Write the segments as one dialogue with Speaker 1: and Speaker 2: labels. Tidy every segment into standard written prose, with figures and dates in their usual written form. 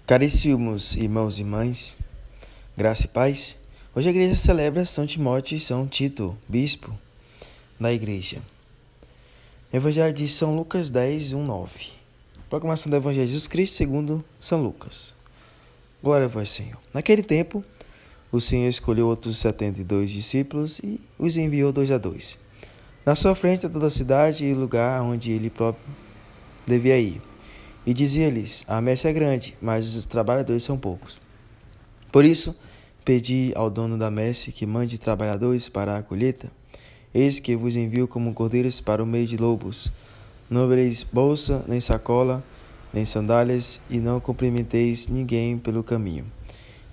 Speaker 1: Caríssimos irmãos e irmãs, graça e paz. Hoje a igreja celebra São Timóteo e São Tito, bispo da igreja. Evangelho de São Lucas 10, 1, 9. Proclamação do Evangelho de Jesus Cristo segundo São Lucas. Glória a vós, Senhor. Naquele tempo, o Senhor escolheu outros 72 discípulos e os enviou 2 a 2. Na sua frente a toda a cidade e lugar onde ele próprio devia ir. E dizia-lhes: a messe é grande, mas os trabalhadores são poucos. Por isso, pedi ao dono da messe que mande trabalhadores para a colheita. Eis que vos envio como cordeiros para o meio de lobos. Não vereis bolsa, nem sacola, nem sandálias, e não cumprimenteis ninguém pelo caminho.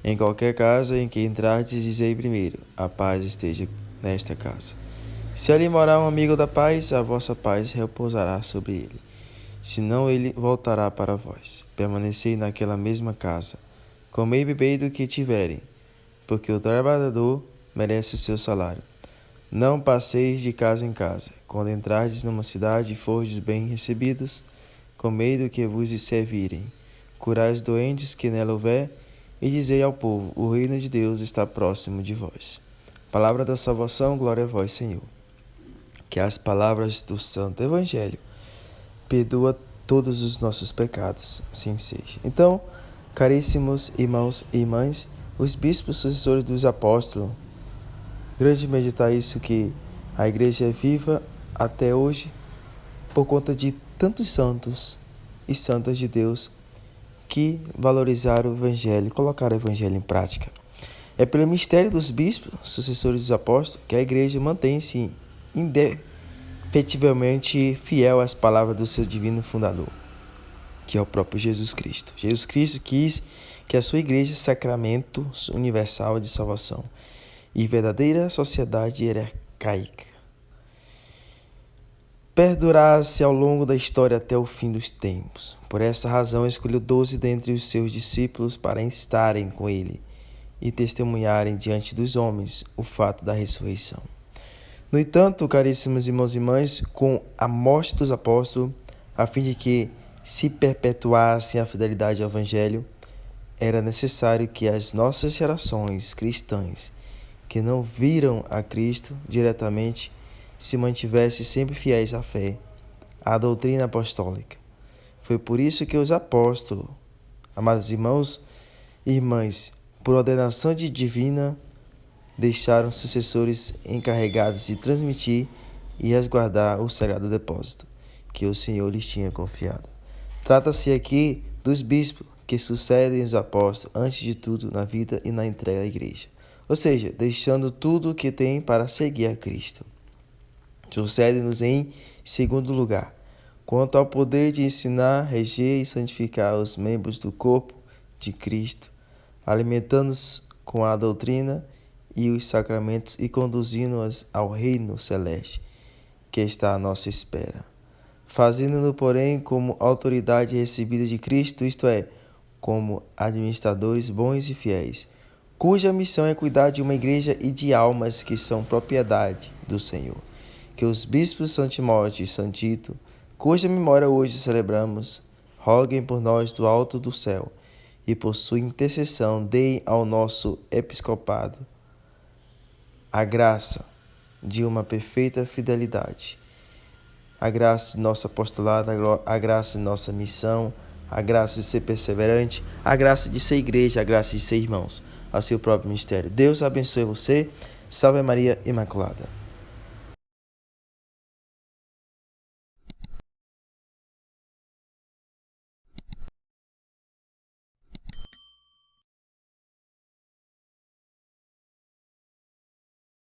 Speaker 1: Em qualquer casa em que entrardes, dizei primeiro: a paz esteja nesta casa. Se ali morar um amigo da paz, a vossa paz repousará sobre ele. Senão ele voltará para vós. Permanecei naquela mesma casa. Comei e bebei do que tiverem, porque o trabalhador merece o seu salário. Não passeis de casa em casa. Quando entrardes numa cidade e fordes bem recebidos, comei do que vos servirem. Curai os doentes que nela houver, e dizei ao povo: o reino de Deus está próximo de vós. Palavra da salvação, glória a vós, Senhor. Que as palavras do Santo Evangelho perdoa todos os nossos pecados, assim seja. Então, caríssimos irmãos e irmãs, os bispos sucessores dos apóstolos, grande meditar isso, que a igreja é viva até hoje por conta de tantos santos e santas de Deus que valorizaram o evangelho e colocaram o evangelho em prática. É pelo mistério dos bispos, sucessores dos apóstolos, que a igreja mantém-se efetivamente fiel às palavras do seu divino fundador, que é o próprio Jesus Cristo. Jesus Cristo quis que a sua igreja, sacramento universal de salvação e verdadeira sociedade hierárquica, perdurasse ao longo da história até o fim dos tempos. Por essa razão, escolheu 12 dentre os seus discípulos para estarem com ele e testemunharem diante dos homens o fato da ressurreição. No entanto, caríssimos irmãos e irmãs, com a morte dos apóstolos, a fim de que se perpetuasse a fidelidade ao Evangelho, era necessário que as nossas gerações cristãs, que não viram a Cristo diretamente, se mantivessem sempre fiéis à fé, à doutrina apostólica. Foi por isso que os apóstolos, amados irmãos e irmãs, por ordenação divina, deixaram sucessores encarregados de transmitir e resguardar o sagrado depósito que o Senhor lhes tinha confiado. Trata-se aqui dos bispos que sucedem os apóstolos antes de tudo na vida e na entrega à igreja, ou seja, deixando tudo o que têm para seguir a Cristo. Sucedem-nos em segundo lugar, quanto ao poder de ensinar, reger e santificar os membros do corpo de Cristo, alimentando-os com a doutrina e os sacramentos e conduzindo-as ao reino celeste, que está à nossa espera. Fazendo-no, porém, como autoridade recebida de Cristo, isto é, como administradores bons e fiéis, cuja missão é cuidar de uma igreja e de almas que são propriedade do Senhor. Que os bispos São Timóteo e São Tito, cuja memória hoje celebramos, roguem por nós do alto do céu e por sua intercessão deem ao nosso episcopado a graça de uma perfeita fidelidade, a graça de nosso apostolado, a graça de nossa missão, a graça de ser perseverante, a graça de ser igreja, a graça de ser irmãos, a seu próprio mistério. Deus abençoe você. Salve Maria Imaculada.